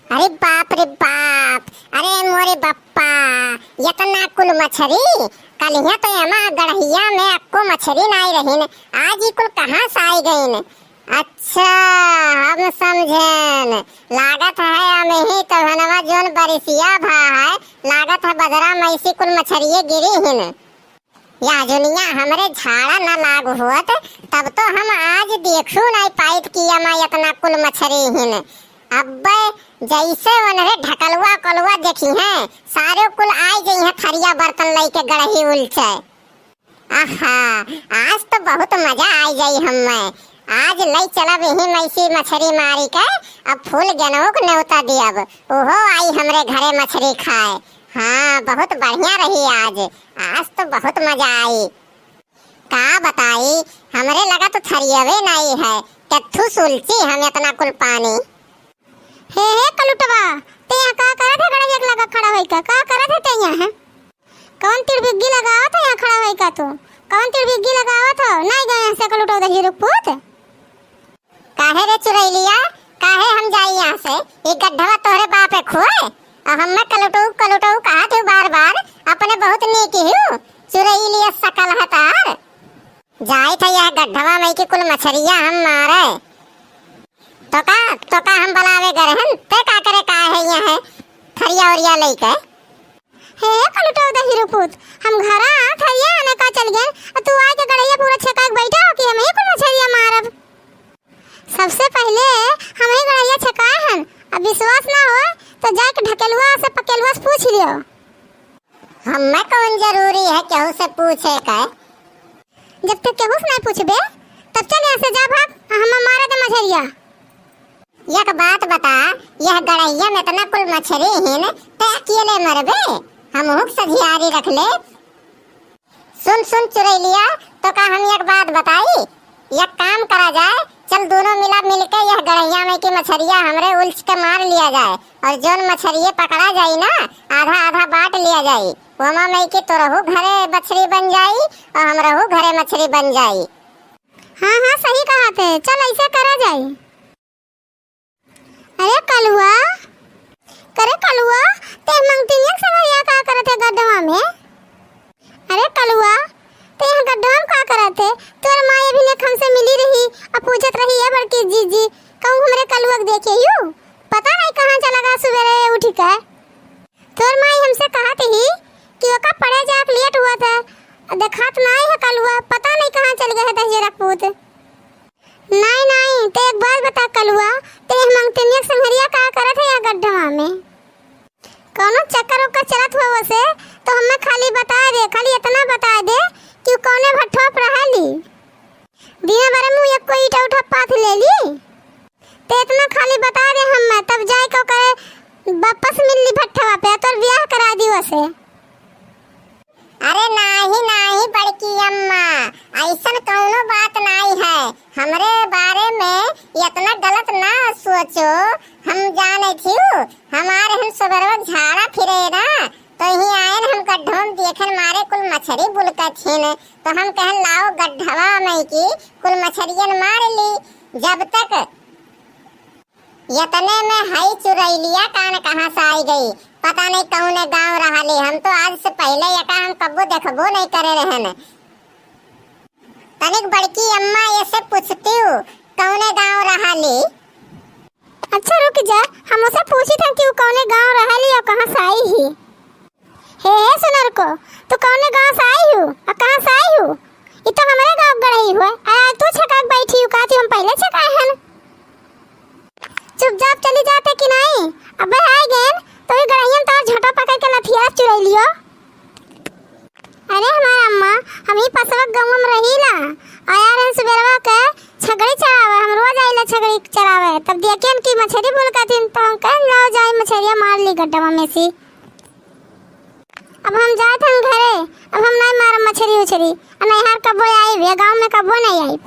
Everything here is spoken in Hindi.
अरे बाप रे बाप। अरे मोरे बप्पा, इतना कुल मछरी कल यहाँ तो यमा गढ़िया में अक्को मछरी नहीं रही न, आज ही कुल कहाँ से आई गई न। अच्छा हम समझेन, लागत है हमें ही तो धनवा जोन बरिसिया भा है, लागत है बदरा में इसी कुल मछरिये गिरी ही न। या जुनिया हमरे झाड़ा न लागू हुआ तब तो हम आज देखू नहीं पाइत किया मैं इतना कुल मछरी ही न। अब जैसे वनरे ढकलुआ कलुआ देखी हैं सारे कुल आई गई हैं थरिया बर्तन लेके गढ़ही उलचे। आहा आज तो बहुत मजा आई गई हमें। आज लई चला ही मैसी मछली मारी के अब फूल गनों को न्योता दी, अब ओहो आई हमरे घरे मछली खाए। हाँ बहुत बढ़िया रही आज तो बहुत मजा आई। का बताई हमरे लगा तो थरियावे नहीं है, कथू सुलची हम इतना कुल पानी। हे कलुटवा ते यहाँ का करत है गड़े एक लगा खड़ा होई का करत है ते यहाँ है? कौन तिरबिग्गी लगावत है यहाँ खड़ा होई का? तो कौन तिरबिग्गी लगावत हो? नहीं गए यहाँ से कलुटवा दही रुकपूत काहे रे चुरैलिया, काहे हम जाई यहाँ से? ये गड्ढवा तोहरे बाप है खोए और हम कलुटू कहा थे बार बार अपने बहुत नीकी हूँ चुरैलिया सकल हतार। जाए थे यह गड्ढवा में की कुल मछरिया हम मारे तो का हम बलावे गए हैं ते का करे का है यहाँ थरिया ओरिया लेके। हे कलुटो दही रुकपूत हम घरा थरिया आने का चल गए और तू आके गड़ैया पूरा छका के बैठा हो कि हम ही कुल मछरिया मारब। सबसे पहले हम ही गड़ैया छकाए हैं, अब विश्वास ना हो तो जाके ढकेलुआ से पकेलुआ से पूछ लियो। हमें कौन जरूरी है केहू से पूछे का? जब तक केहू से नहीं पूछबे तब चल यहाँ से जा भाग, हम मारे दे मछरिया। एक बात बता, यह गड़ैया में इतना कुल मछली है न ते अकेले मरबे? हम हुक सधियारी रख ले। सुन चुरैलिया तो का हम एक बात बताई, एक काम करा जाए, चल दोनों मिलके यह गड़ैया में की मछरिया हमरे उल्च के मार लिया जाए और जोन मछरिये पकड़ा जाई ना आधा आधा बांट लिया जाई। वमा में की तो रहू घरे मछली बन जाई और हम रहू घरे मछली बन जाई। हाँ सही कहा थे, चल ऐसे करा जाए। अरे कलुआ ते मंगतिनिया संगरिया का करत है गड्ढवा में? अरे कलुआ ते यहाँ गड्ढवा में का करत है? तोर माँ ये भी ने हमसे मिली रही और पूछत रही है बड़की जीजी कहूँ हमरे कलुआ के देखे यू पता नहीं कहाँ चला गया सवेरे उठ के। तोर माँ हमसे कहत ही कि ओका पढ़े जाके लेट हुआ था, देखात नहीं है कलुआ, पता नहीं कहाँ चल गया है दही रखपूत। नहीं ते एक बात बता कलुआ, ते मंगतिनिया संगरिया का करत है यहाँ गड्ढवा में? कौनो चक्कर का चलत हुआ वैसे तो हमें खाली बता दे, खाली इतना बता दे कि कौने भट्ठवा पर रहली बिना बारे में एक कोई ईटा उठा पाथ ले ली। ते इतना खाली बता दे हमें तब जाए को करे वापस मिल ली भट्ठवा पे तो ब्याह करा दी वैसे। अरे नहीं बड़की अम्मा, ऐसा कौनो बात नहीं है। हमरे बारे में इतना गलत ना सोचो, हम जाने थी हमारे हम सबरवा झाड़ा फिरे ना तो ही आए हम गड्ढों में देखन मारे कुल मछली बुलका छीन तो हम कहन लाओ गड्ढवा में की कुल मछलियन मार ली। जब तक इतने में हई चुरैलिया कान कहाँ से आई गई, पता नहीं कौने गांव रहाली। हम तो आज से पहले यका हम कब्बो देखबो नहीं करे रहन। तनिक बड़की अम्मा ऐसे पूछती हूँ कौने गांव रहाली? अच्छा रुक जा, हम उसे पूछी था कि वो कौने गांव रहाली और कहाँ से आई ही। हे सुनर को तू कौने गांव से आई हो और कहाँ से आई हो? ये तो हमारे गांव गढ़ई हुआ, तू छका बैठी हूँ कहती हम पहले छकाए हैं। चुपचाप चली जाते कि नहीं? अब आए गए तो ये गढ़ैया तो झटा पकड़ के लथिया चुराई लियो। अरे हमारा अम्मा हम ही पसवा गांव में रहीला आया रे सुबेरवा के छगड़ी चरावे, हम रोज आइला छगड़ी चरावे तब देखियन की मछली बोल का दिन तो हम कह लो जाए मछलियां मार ली गड्ढवा में से। अब हम जाते हैं घरे, अब हम नहीं मार मछली उछली नहीं हार कबो आई गांव में कबो नहीं आई।